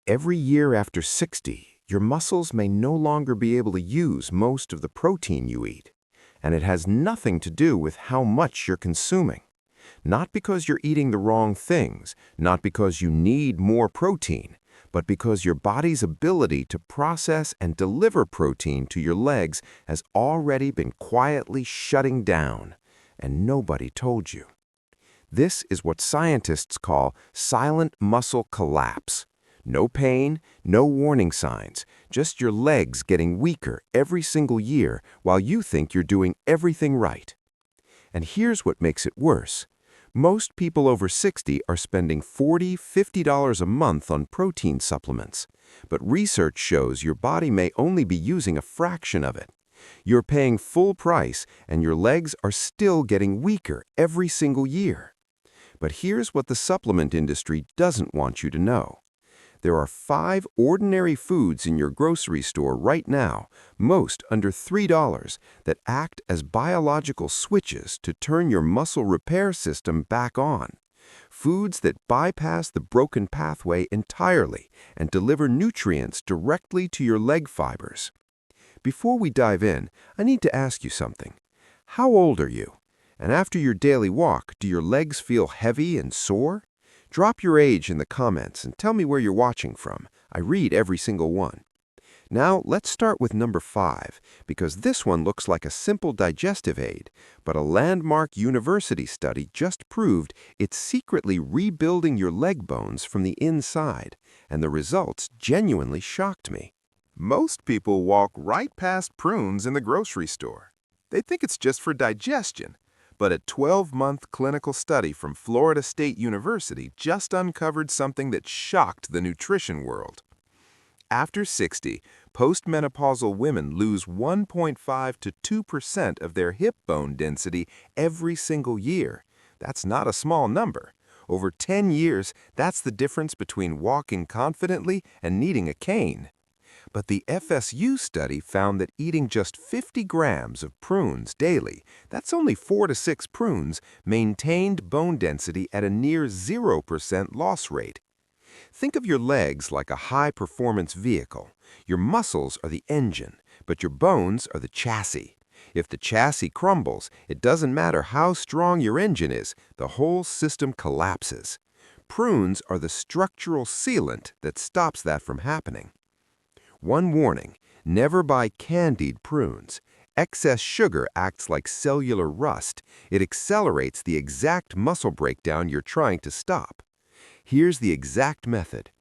Every year after 60, your muscles may no longer be able to use most of the protein you eat. And it has nothing to do with how much you're consuming. Not because you're eating the wrong things, not because you need more protein, but because your body's ability to process and deliver protein to your legs has already been quietly shutting down, and nobody told you. This is what scientists call silent muscle collapse. No pain, no warning signs, just your legs getting weaker every single year while you think you're doing everything right. And here's what makes it worse. Most people over 60 are spending $40, $50 a month on protein supplements, but research shows your body may only be using a fraction of it. You're paying full price and your legs are still getting weaker every single year. But here's what the supplement industry doesn't want you to know. There are 5 ordinary foods in your grocery store right now, most under $3, that act as biological switches to turn your muscle repair system back on. Foods that bypass the broken pathway entirely and deliver nutrients directly to your leg fibers. Before we dive in, I need to ask you something. How old are you? And after your daily walk, do your legs feel heavy and sore? Drop your age in the comments and tell me where you're watching from. I read every single one. Now, let's start with number 5, because this one looks like a simple digestive aid, but a landmark university study just proved it's secretly rebuilding your leg bones from the inside, and the results genuinely shocked me. Most people walk right past prunes in the grocery store. They think it's just for digestion. But a 12-month clinical study from Florida State University just uncovered something that shocked the nutrition world. After 60, postmenopausal women lose 1.5 to 2% of their hip bone density every single year. That's not a small number. Over 10 years, that's the difference between walking confidently and needing a cane. But the FSU study found that eating just 50 grams of prunes daily, that's only 4 to 6 prunes, maintained bone density at a near 0% loss rate. Think of your legs like a high-performance vehicle. Your muscles are the engine, but your bones are the chassis. If the chassis crumbles, it doesn't matter how strong your engine is, the whole system collapses. Prunes are the structural sealant that stops that from happening. One warning, never buy candied prunes. Excess sugar acts like cellular rust. It accelerates the exact muscle breakdown you're trying to stop. Here's the exact method.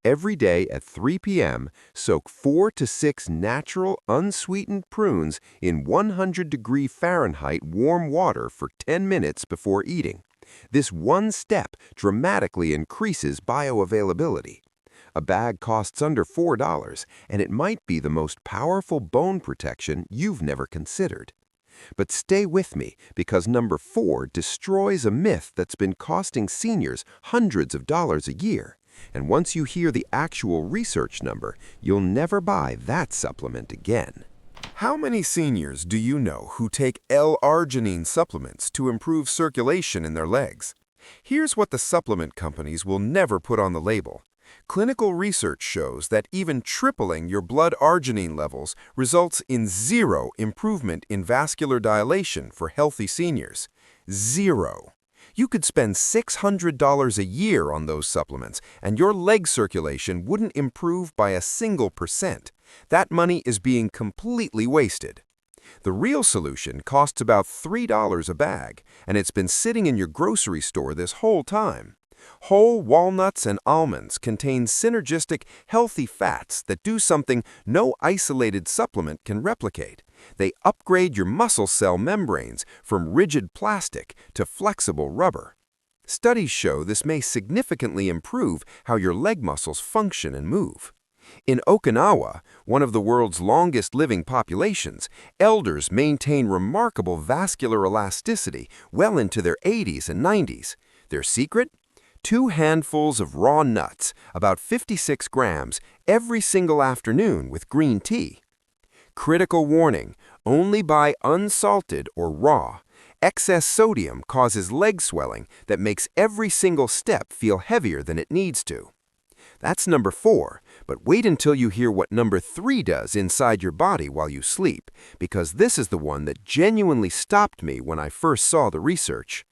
Every day at 3 p.m., soak 4 to 6 natural, unsweetened prunes in 100-degree Fahrenheit warm water for 10 minutes before eating. This one step dramatically increases bioavailability. A bag costs under $4, and it might be the most powerful bone protection you've never considered. But stay with me, because number 4 destroys a myth that's been costing seniors hundreds of dollars a year. And once you hear the actual research number, you'll never buy that supplement again. How many seniors do you know who take L-arginine supplements to improve circulation in their legs? Here's what the supplement companies will never put on the label. Clinical research shows that even tripling your blood arginine levels results in 0 improvement in vascular dilation for healthy seniors. 0. You could spend $600 a year on those supplements, and your leg circulation wouldn't improve by a single %. That money is being completely wasted. The real solution costs about $3 a bag, and it's been sitting in your grocery store this whole time. Whole walnuts and almonds contain synergistic, healthy fats that do something no isolated supplement can replicate. They upgrade your muscle cell membranes from rigid plastic to flexible rubber. Studies show this may significantly improve how your leg muscles function and move. In Okinawa, one of the world's longest-living populations, elders maintain remarkable vascular elasticity well into their 80s and 90s. Their secret? 2 handfuls of raw nuts, about 56 grams, every single afternoon with green tea. Critical warning, only buy unsalted or raw. Excess sodium causes leg swelling that makes every single step feel heavier than it needs to. That's number 4, but wait until you hear what number 3 does inside your body while you sleep, because this is the one that genuinely stopped me when I first saw the research.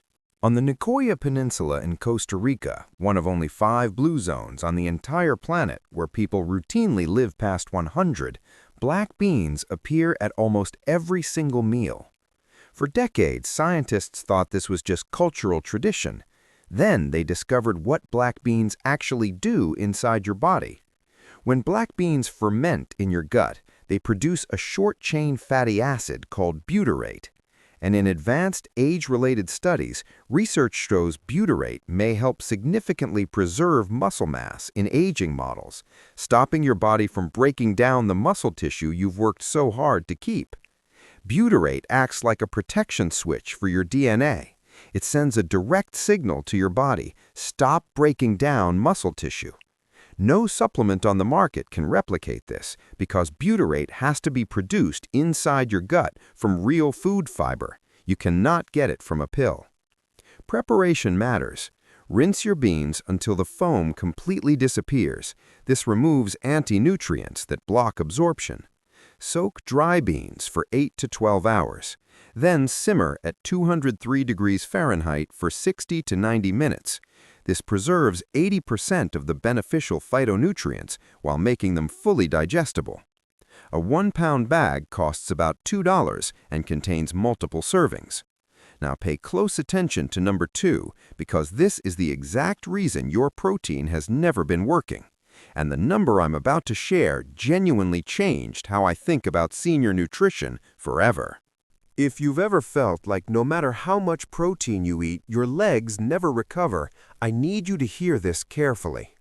On the Nicoya Peninsula in Costa Rica, one of only 5 blue zones on the entire planet where people routinely live past 100, black beans appear at almost every single meal. For decades, scientists thought this was just cultural tradition. Then they discovered what black beans actually do inside your body. When black beans ferment in your gut, they produce a short-chain fatty acid called butyrate. And in advanced age-related studies, research shows butyrate may help significantly preserve muscle mass in aging models, stopping your body from breaking down the muscle tissue you've worked so hard to keep. Butyrate acts like a protection switch for your DNA. It sends a direct signal to your body, stop breaking down muscle tissue. No supplement on the market can replicate this because butyrate has to be produced inside your gut from real food fiber. You cannot get it from a pill. Preparation matters. Rinse your beans until the foam completely disappears. This removes anti-nutrients that block absorption. Soak dry beans for 8 to 12 hours. Then simmer at 203 degrees Fahrenheit for 60 to 90 minutes. This preserves 80% of the beneficial phytonutrients while making them fully digestible. A 1-pound bag costs about $2 and contains multiple servings. Now pay close attention to number 2 because this is the exact reason your protein has never been working. And the number I'm about to share genuinely changed how I think about senior nutrition forever. If you've ever felt like no matter how much protein you eat, your legs never recover, I need you to hear this carefully.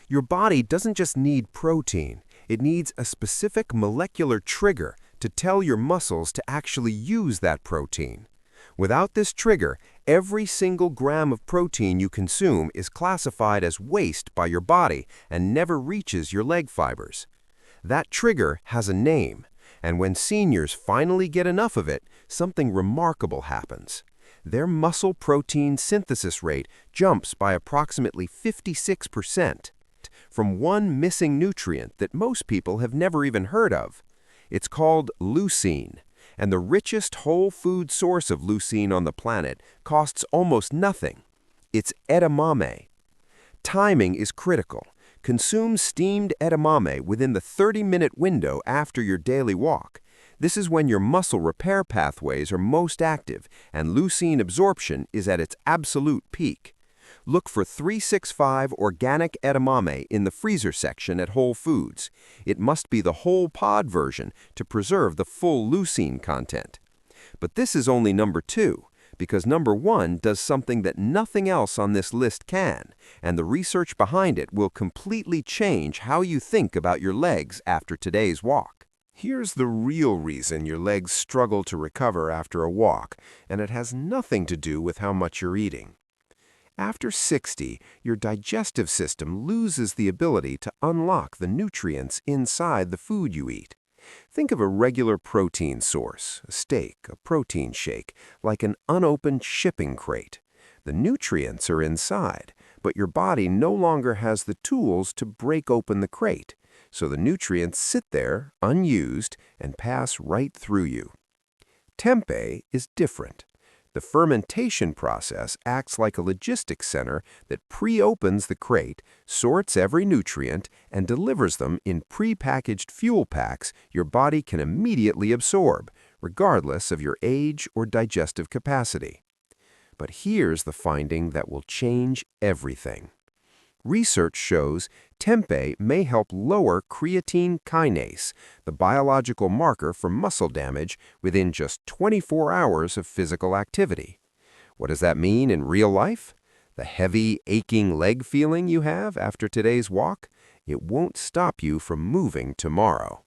Your body doesn't just need protein, it needs a specific molecular trigger to tell your muscles to actually use that protein. Without this trigger, every single gram of protein you consume is classified as waste by your body and never reaches your leg fibers. That trigger has a name. And when seniors finally get enough of it, something remarkable happens. Their muscle protein synthesis rate jumps by approximately 56% from one missing nutrient that most people have never even heard of. It's called leucine, and the richest whole food source of leucine on the planet costs almost nothing. It's edamame. Timing is critical. Consume steamed edamame within the 30-minute window after your daily walk. This is when your muscle repair pathways are most active and leucine absorption is at its absolute peak. Look for 365 organic edamame in the freezer section at Whole Foods. It must be the whole pod version to preserve the full leucine content. But this is only number 2. Because number 1 does something that nothing else on this list can, and the research behind it will completely change how you think about your legs after today's walk. Here's the real reason your legs struggle to recover after a walk, and it has nothing to do with how much you're eating. After 60, your digestive system loses the ability to unlock the nutrients inside the food you eat. Think of a regular protein source, a steak, a protein shake, like an unopened shipping crate. The nutrients are inside, but your body no longer has the tools to break open the crate, so the nutrients sit there, unused, and pass right through you. Tempeh is different. The fermentation process acts like a logistics center that pre-opens the crate, sorts every nutrient, and delivers them in pre-packaged fuel packs your body can immediately absorb, regardless of your age or digestive capacity. But here's the finding that will change everything. Research shows tempeh may help lower creatine kinase, the biological marker for muscle damage, within just 24 hours of physical activity. What does that mean in real life? The heavy, aching leg feeling you have after today's walk? It won't stop you from moving tomorrow.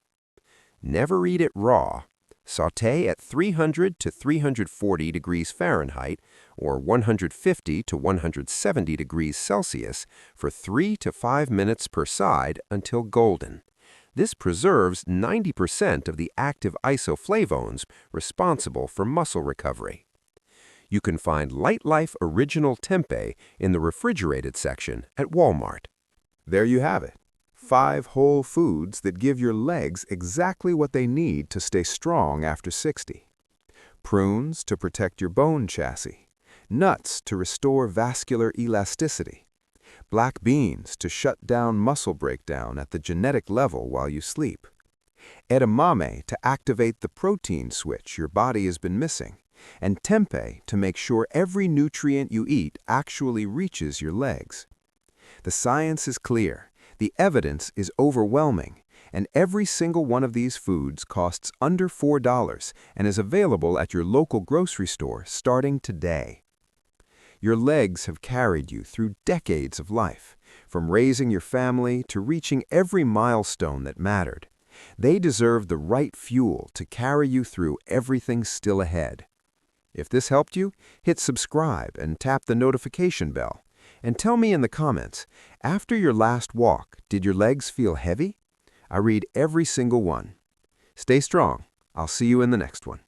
Never eat it raw. Sauté at 300 to 340 degrees Fahrenheit or 150 to 170 degrees Celsius for 3 to 5 minutes per side until golden. This preserves 90% of the active isoflavones responsible for muscle recovery. You can find Light Life Original Tempeh in the refrigerated section at Walmart. There you have it. 5 whole foods that give your legs exactly what they need to stay strong after 60. Prunes to protect your bone chassis. Nuts to restore vascular elasticity. Black beans to shut down muscle breakdown at the genetic level while you sleep. Edamame to activate the protein switch your body has been missing. And tempeh to make sure every nutrient you eat actually reaches your legs. The science is clear, the evidence is overwhelming, and every single one of these foods costs under $4 and is available at your local grocery store starting today. Your legs have carried you through decades of life, from raising your family to reaching every milestone that mattered. They deserve the right fuel to carry you through everything still ahead. If this helped you, hit subscribe and tap the notification bell. And tell me in the comments, after your last walk, did your legs feel heavy? I read every single one. Stay strong. I'll see you in the next one.